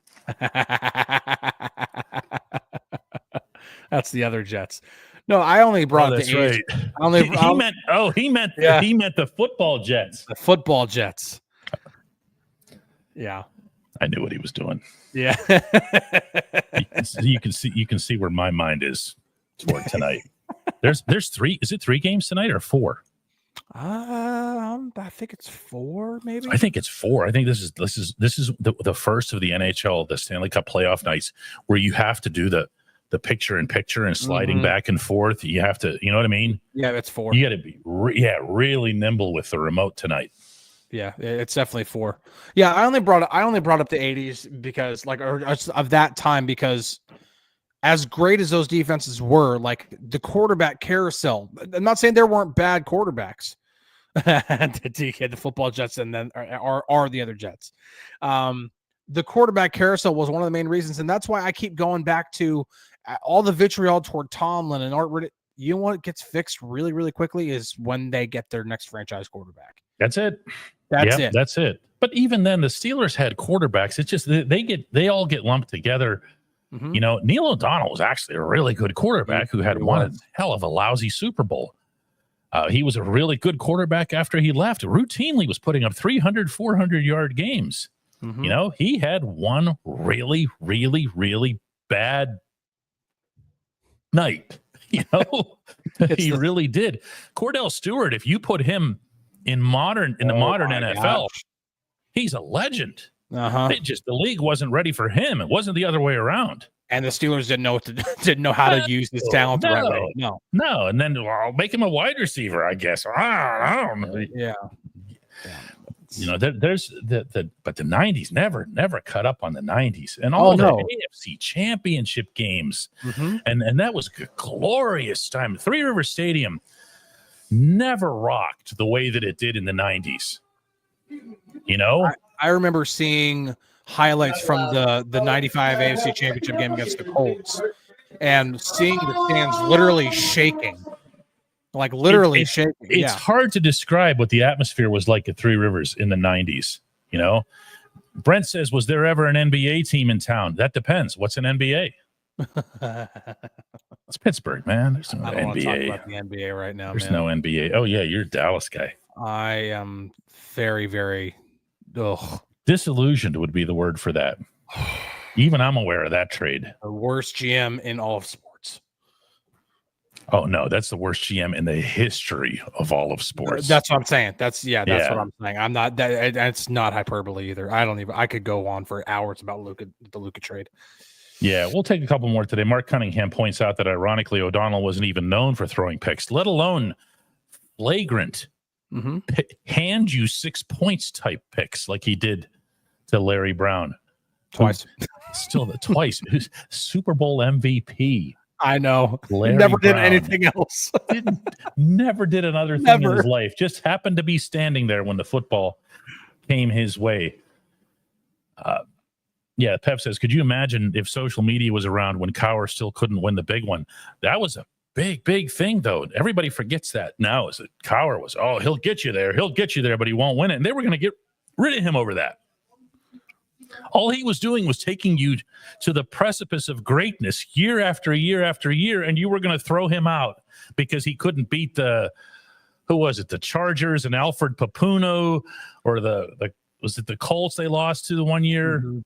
That's the other Jets. No, I only brought that's the right. He meant the football Jets. The football Jets. Yeah. I knew what he was doing. Yeah. you can see where my mind is toward tonight. There's 3. Is it 3 games tonight or 4? I think it's 4, maybe. I think it's 4. I think this is the first of the NHL, the Stanley Cup playoff nights, where you have to do the picture in picture and sliding back and forth. You have to, you know what I mean? Yeah, it's 4. You got to be really nimble with the remote tonight. Yeah, it's definitely 4. Yeah, I only brought up the 80s because of that time, because as great as those defenses were, like the quarterback carousel. I'm not saying there weren't bad quarterbacks. The football Jets and then are the other Jets. The quarterback carousel was one of the main reasons, and that's why I keep going back to all the vitriol toward Tomlin and Art Riddick. You know what gets fixed really, really quickly is when they get their next franchise quarterback. That's it. That's it. But even then, the Steelers had quarterbacks. It's just they all get lumped together. Mm-hmm. You know, Neil O'Donnell was actually a really good quarterback who had won a hell of a lousy Super Bowl. He was a really good quarterback after he left. Routinely was putting up 300, 400-yard games. Mm-hmm. You know, he had one really, really, really bad night. You know, he really did. Cordell Stewart, if you put him in the modern NFL, he's a legend. The league wasn't ready for him. It wasn't the other way around. And the Steelers didn't know how to use his talent the right way. No. And then I'll make him a wide receiver, I guess. I don't know. Yeah. You know, there's but the 90s never cut up on the 90s and all the AFC championship games. Mm-hmm. And that was a glorious time. Three River Stadium never rocked the way that it did in the 90s. You know, I remember seeing highlights from the 95 AFC championship game against the Colts and seeing the stands literally shaking. Like literally shaking. It's hard to describe what the atmosphere was like at Three Rivers in the 90s. You know, Brent says, was there ever an NBA team in town? That depends. What's an NBA? It's Pittsburgh, man. There's no I don't NBA. Want to talk about the NBA right now. There's no NBA. Oh, yeah. You're a Dallas guy. I am very, very disillusioned would be the word for that. Even I'm aware of that trade. The worst GM in all of sports. Oh no, that's the worst GM in the history of all of sports. That's what I'm saying. That's what I'm saying. I'm not that. It's not hyperbole either. I could go on for hours about the Luka trade. Yeah, we'll take a couple more today. Mark Cunningham points out that ironically, O'Donnell wasn't even known for throwing picks, let alone flagrant hand you 6 points type picks like he did to Larry Brown twice. Still twice. Super Bowl MVP. I know. Larry never Brown. Did anything else. Never did another thing in his life. Just happened to be standing there when the football came his way. Yeah, Pep says, could you imagine if social media was around when Cowher still couldn't win the big one? That was a big thing, though. Everybody forgets that now. Is that Cowher was, he'll get you there, but he won't win it. And they were going to get rid of him over that. All he was doing was taking you to the precipice of greatness year after year after year, and you were going to throw him out because he couldn't beat the Chargers and Alfred Papuno, or was it the Colts they lost to the 1 year? Mm-hmm.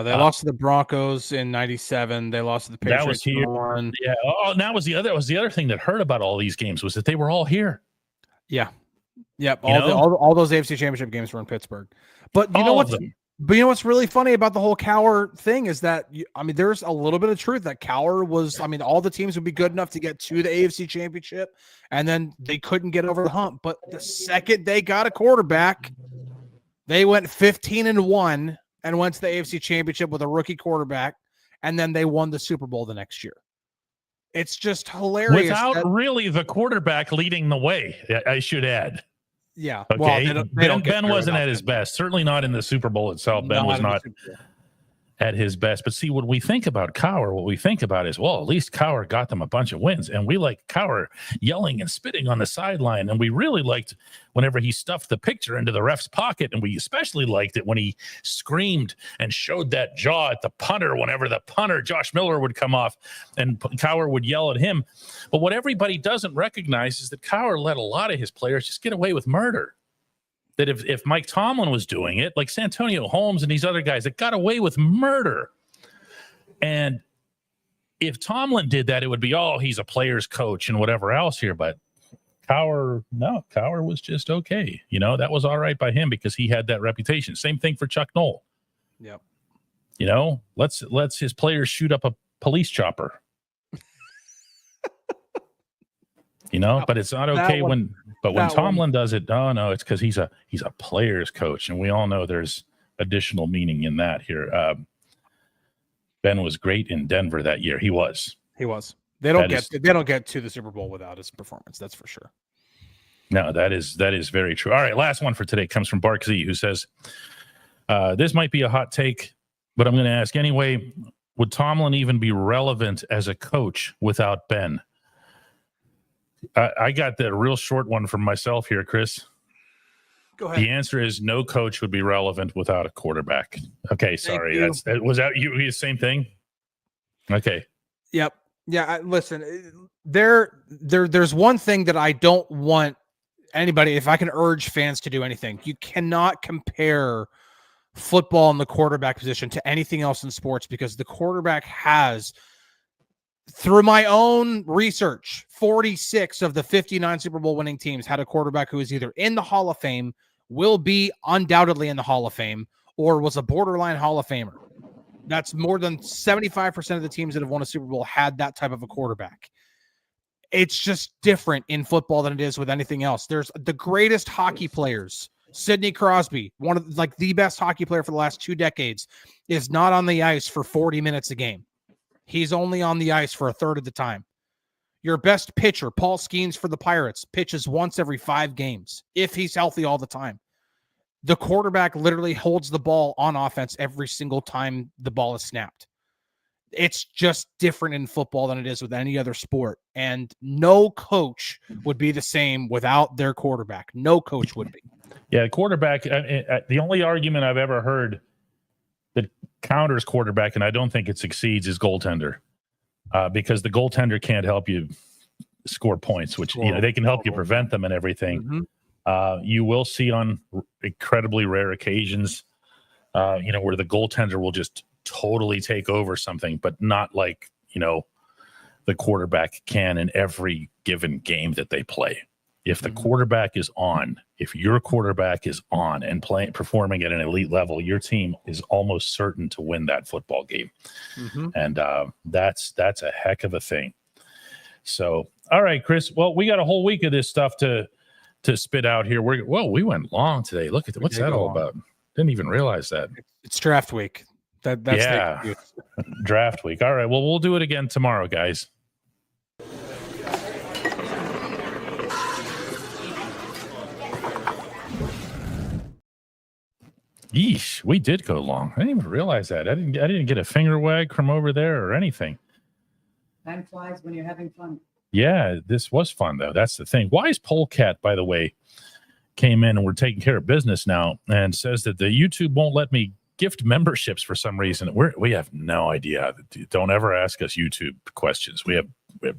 They lost to the Broncos in '97. They lost to the Patriots. That was here. Yeah. Oh, that was the other thing that hurt about all these games was that they were all here. Yeah. Yep. All those AFC Championship games were in Pittsburgh. But you know what? But you know what's really funny about the whole Cowher thing is that, there's a little bit of truth that Cowher was, all the teams would be good enough to get to the AFC Championship, and then they couldn't get over the hump. But the second they got a quarterback, they went 15-1 and went to the AFC Championship with a rookie quarterback, and then they won the Super Bowl the next year. It's just hilarious. Without really the quarterback leading the way, I should add. Yeah. Okay. Well, Ben wasn't at his best. Certainly not in the Super Bowl itself. Ben was not. at his best. But see, when we think about Cowher, what we think about is, well, at least Cowher got them a bunch of wins. And we like Cowher yelling and spitting on the sideline. And we really liked whenever he stuffed the picture into the ref's pocket. And we especially liked it when he screamed and showed that jaw at the punter whenever the punter, Josh Miller, would come off and Cowher would yell at him. But what everybody doesn't recognize is that Cowher let a lot of his players just get away with murder. That if Mike Tomlin was doing it, like Santonio Holmes and these other guys that got away with murder. And if Tomlin did that, it would be, oh, he's a player's coach and whatever else here. But Cowher was just okay. You know, that was all right by him because he had that reputation. Same thing for Chuck Noll. Yep. You know, let's his players shoot up a police chopper. You know, but it's not okay when Tomlin does it. Oh no, it's because he's a player's coach, and we all know there's additional meaning in that here. Ben was great in Denver that year. He was. They don't get to the Super Bowl without his performance. That's for sure. No, that is very true. All right, last one for today comes from Bark Z, who says, "This might be a hot take, but I'm going to ask anyway. Would Tomlin even be relevant as a coach without Ben?" I got the real short one from myself here, Chris. Go ahead. The answer is no coach would be relevant without a quarterback. Okay, sorry. Was that you? Same thing. Okay. Yep. Yeah. Listen, there's one thing that I don't want anybody. If I can urge fans to do anything, you cannot compare football and the quarterback position to anything else in sports because the quarterback has. Through my own research, 46 of the 59 Super Bowl winning teams had a quarterback who is either in the Hall of Fame, will be undoubtedly in the Hall of Fame, or was a borderline Hall of Famer. That's more than 75% of the teams that have won a Super Bowl had that type of a quarterback. It's just different in football than it is with anything else. There's the greatest hockey players. Sidney Crosby, one of the best hockey player for the last 2 decades, is not on the ice for 40 minutes a game. He's only on the ice for a third of the time. Your best pitcher, Paul Skeens for the Pirates, pitches once every 5 games if he's healthy all the time. The quarterback literally holds the ball on offense every single time the ball is snapped. It's just different in football than it is with any other sport. And no coach would be the same without their quarterback. No coach would be. Yeah, quarterback, the only argument I've ever heard that counters quarterback, and I don't think it succeeds, is goaltender, because the goaltender can't help you score points, which they can help you prevent them and everything. Mm-hmm. You will see on incredibly rare occasions, where the goaltender will just totally take over something, but not like the quarterback can in every given game that they play. If the quarterback is on, if your quarterback is on and performing at an elite level, your team is almost certain to win that football game. Mm-hmm. And that's a heck of a thing. So, all right, Chris. Well, we got a whole week of this stuff to spit out here. We went long today. Look at what's that all about? Didn't even realize that. It's draft week. That's draft week. All right. Well, we'll do it again tomorrow, guys. Yeesh, we did go long. I didn't even realize that. I didn't get a finger wag from over there or anything. Time flies when you're having fun. Yeah, this was fun though. That's the thing. Wise Polecat, by the way, came in and we're taking care of business now and says that the YouTube won't let me gift memberships for some reason. We have no idea. Don't ever ask us YouTube questions. We have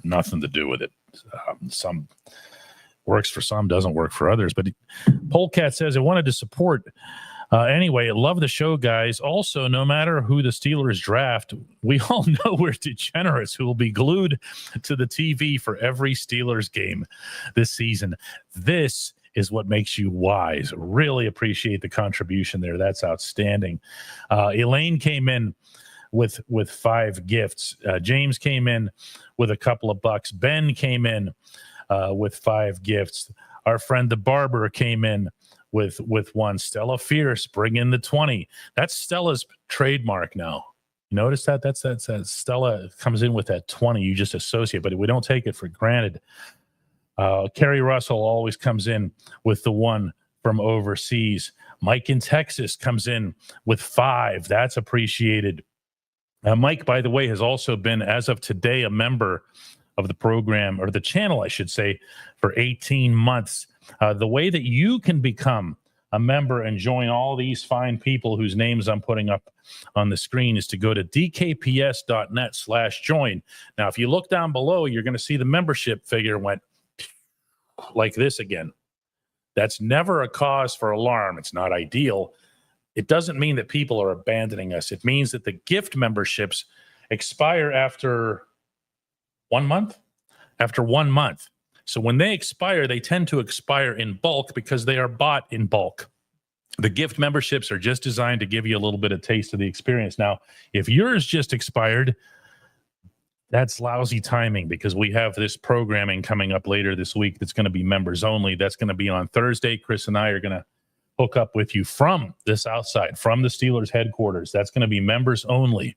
nothing to do with it. Some works for some, doesn't work for others. But Polecat says I wanted to support. Anyway, I love the show, guys. Also, no matter who the Steelers draft, we all know we're degenerates who will be glued to the TV for every Steelers game this season. This is what makes you wise. Really appreciate the contribution there. That's outstanding. Elaine came in with 5 gifts. James came in with a couple of bucks. Ben came in with 5 gifts. Our friend the barber came in with 1. Stella Fierce, bring in the 20. That's Stella's trademark now. You notice that? That's Stella comes in with that 20. You just associate, but we don't take it for granted. Kerry Russell always comes in with the 1 from overseas. Mike in Texas comes in with 5. That's appreciated. Mike, by the way, has also been, as of today, a member of the program, or the channel, I should say, for 18 months. The way that you can become a member and join all these fine people whose names I'm putting up on the screen is to go to dkps.net/join. Now, if you look down below, you're going to see the membership figure went like this again. That's never a cause for alarm. It's not ideal. It doesn't mean that people are abandoning us. It means that the gift memberships expire after 1 month. After 1 month. So when they expire, they tend to expire in bulk because they are bought in bulk. The gift memberships are just designed to give you a little bit of taste of the experience. Now, if yours just expired, that's lousy timing, because we have this programming coming up later this week that's going to be members only. That's going to be on Thursday. Chris and I are going to hook up with you from the South Side, from the Steelers headquarters. That's going to be members only.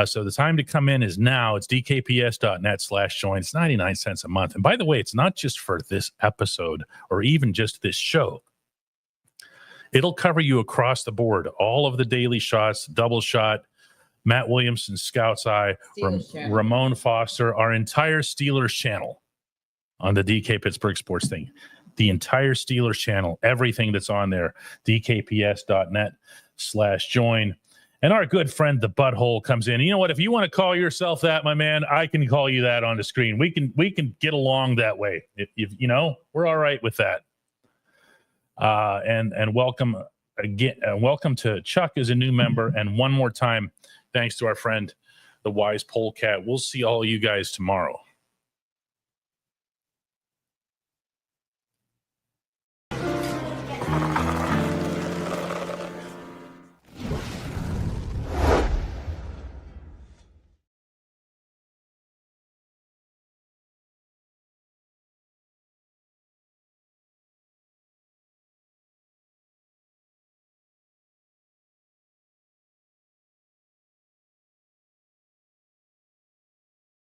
So the time to come in is now. It's dkps.net/join. It's 99 cents a month. And by the way, it's not just for this episode or even just this show. It'll cover you across the board. All of the daily shots, double shot, Matt Williamson, Scout's Eye, Ramon Foster, our entire Steelers channel on the DK Pittsburgh Sports thing. The entire Steelers channel, everything that's on there, dkps.net/join. And our good friend, the Butthole, comes in. You know what? If you want to call yourself that, my man, I can call you that on the screen. We can get along that way. If you know, we're all right with that. And welcome again. Welcome to Chuck as a new member. And one more time, thanks to our friend, the Wise Polecat. We'll see all you guys tomorrow.